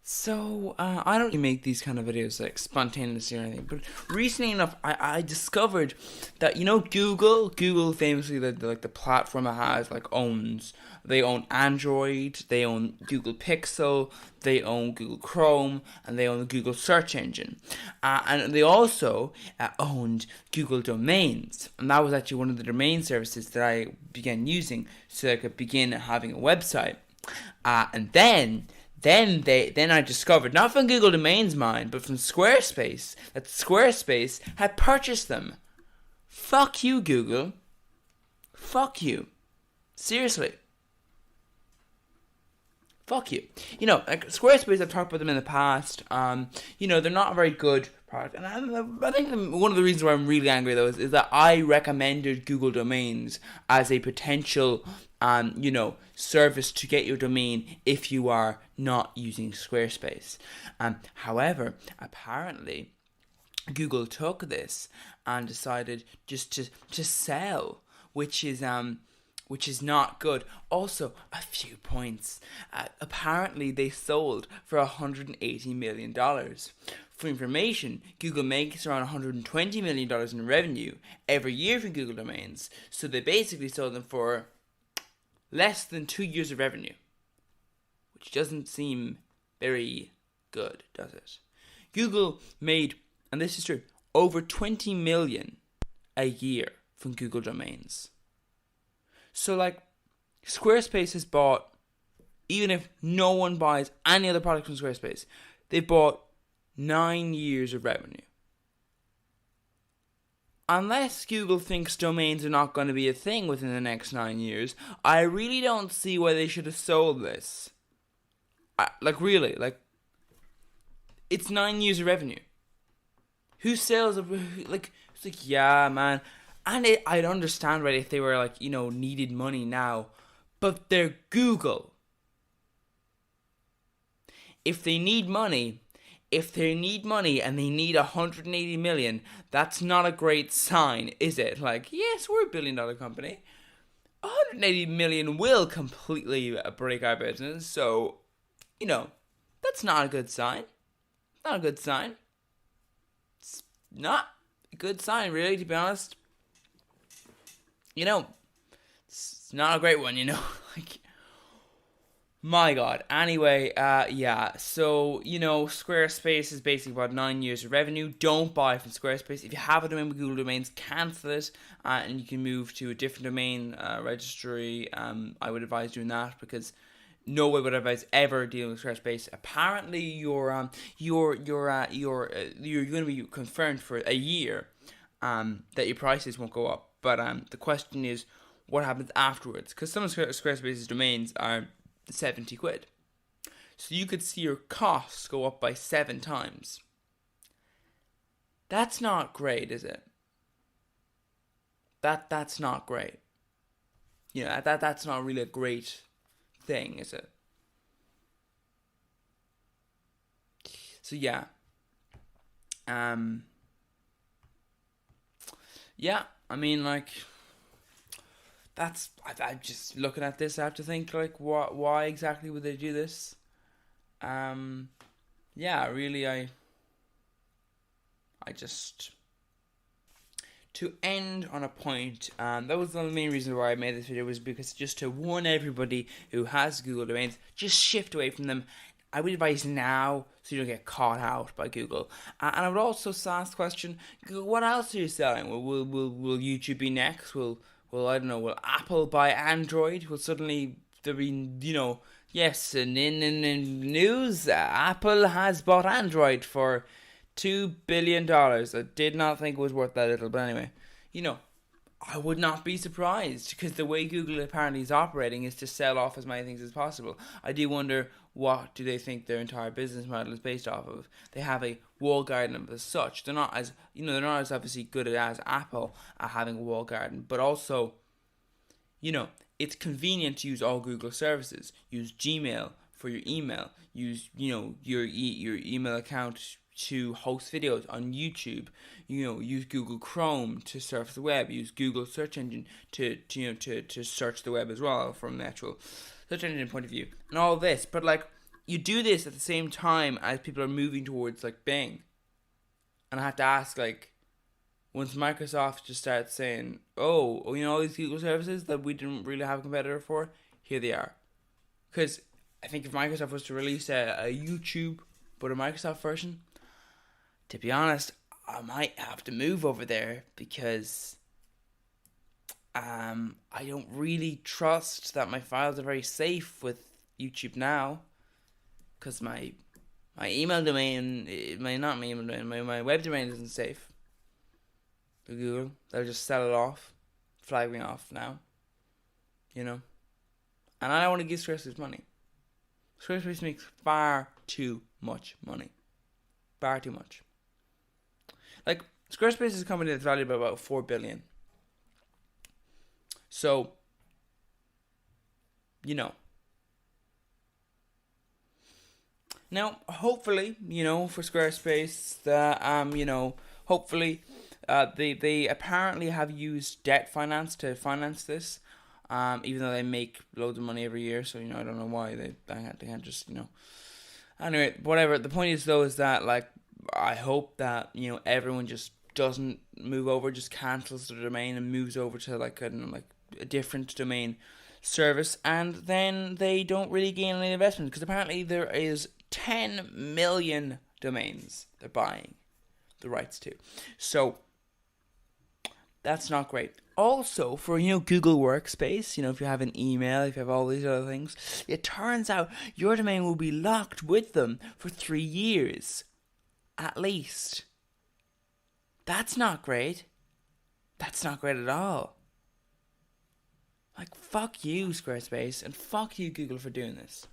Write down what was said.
So, I don't really make these kind of videos like spontaneously or anything, but recently enough, I discovered that, Google famously, the platform it has, they own Android, they own Google Pixel, they own Google Chrome, and they own the Google search engine. And they also owned Google Domains, and that was actually one of the domain services that I began using so I could begin having a website. And then I discovered, not from Google Domains mind, but from Squarespace, that Squarespace had purchased them. Fuck you, Google. Fuck you. Seriously. Fuck you. Like Squarespace, I've talked about them in the past. They're not a very good product. And I think one of the reasons why I'm really angry, though, is that I recommended Google Domains as a potential, service to get your domain if you are not using Squarespace. However, apparently, Google took this and decided just to sell, which is not good. Also, a few points. Apparently, they sold for $180 million. For information, Google makes around $120 million in revenue every year from Google Domains. So they basically sold them for less than 2 years of revenue, which doesn't seem very good, does it? Google made, and this is true, over 20 million a year from Google Domains. So, Squarespace has bought, even if no one buys any other product from Squarespace, they bought 9 years of revenue. Unless Google thinks domains are not going to be a thing within the next 9 years, I really don't see why they should have sold this. It's 9 years of revenue. Who sells yeah, man. And I'd understand, right, if they were, needed money now. But they're Google. If they need money and they need 180 million, that's not a great sign, is it? Yes, we're a $1 billion company. 180 million will completely break our business. So, that's not a good sign. Not a good sign. It's not a good sign, really, to be honest. It's not a great one, my God. Anyway, so, Squarespace is basically about 9 years of revenue. Don't buy from Squarespace. If you have a domain with Google Domains, cancel it, and you can move to a different domain registry. I would advise doing that, because no way would I advise ever dealing with Squarespace. Apparently, you're going to be confirmed for a year, that your prices won't go up. But the question is, what happens afterwards? Because some of Squarespace's domains are 70 quid. So you could see your costs go up by 7 times. That's not great, is it? That's not great. That's not really a great thing, is it? So yeah. Yeah, I mean, I'm just looking at this, I have to think, why exactly would they do this? Really, I just, to end on a point, that was the main reason why I made this video, was because just to warn everybody who has Google Domains, just shift away from them. I would advise now, so you don't get caught out by Google. And I would also ask the question, what else are you selling? Will YouTube be next? Will I don't know, will Apple buy Android? Will suddenly there be, yes, and in news, Apple has bought Android for $2 billion. I did not think it was worth that little, but anyway, I would not be surprised, because the way Google apparently is operating is to sell off as many things as possible. I do wonder, what do they think their entire business model is based off of? They have a walled garden as such. They're not as obviously good as Apple at having a walled garden, but also, it's convenient to use all Google services. Use Gmail for your email. Use, your email account to host videos on YouTube. Use Google Chrome to surf the web. Use Google search engine to search the web as well, from the actual search engine point of view, and all this. But you do this at the same time as people are moving towards like Bing. And I have to ask, like, once Microsoft just starts saying, oh, you know, all these Google services that we didn't really have a competitor for, here they are. Because I think if Microsoft was to release a YouTube, but a Microsoft version, to be honest, I might have to move over there because I don't really trust that my files are very safe with YouTube now. Because my email domain, not my email domain, my web domain isn't safe. Google, they'll just sell it off, flag me off now. You know? And I don't want to give Squarespace money. Squarespace makes far too much money. Far too much. Like, Squarespace is a company that's valued by about $4 billion. So, you know. Now, hopefully, you know, for Squarespace, hopefully, they apparently have used debt finance to finance this, even though they make loads of money every year. So, you know, I don't know why they can't just, you know. Anyway, whatever. The point is, though, is that, like, I hope that, you know, everyone just doesn't move over, just cancels the domain and moves over to, like, I don't know, like, a different domain service, and then they don't really gain any investment, because apparently there is 10 million domains they're buying the rights to. So that's not great. Also, for, you know, Google Workspace, you know, if you have an email, if you have all these other things, it turns out your domain will be locked with them for 3 years. At least. That's not great. That's not great at all. Like, fuck you, Squarespace, and fuck you, Google, for doing this.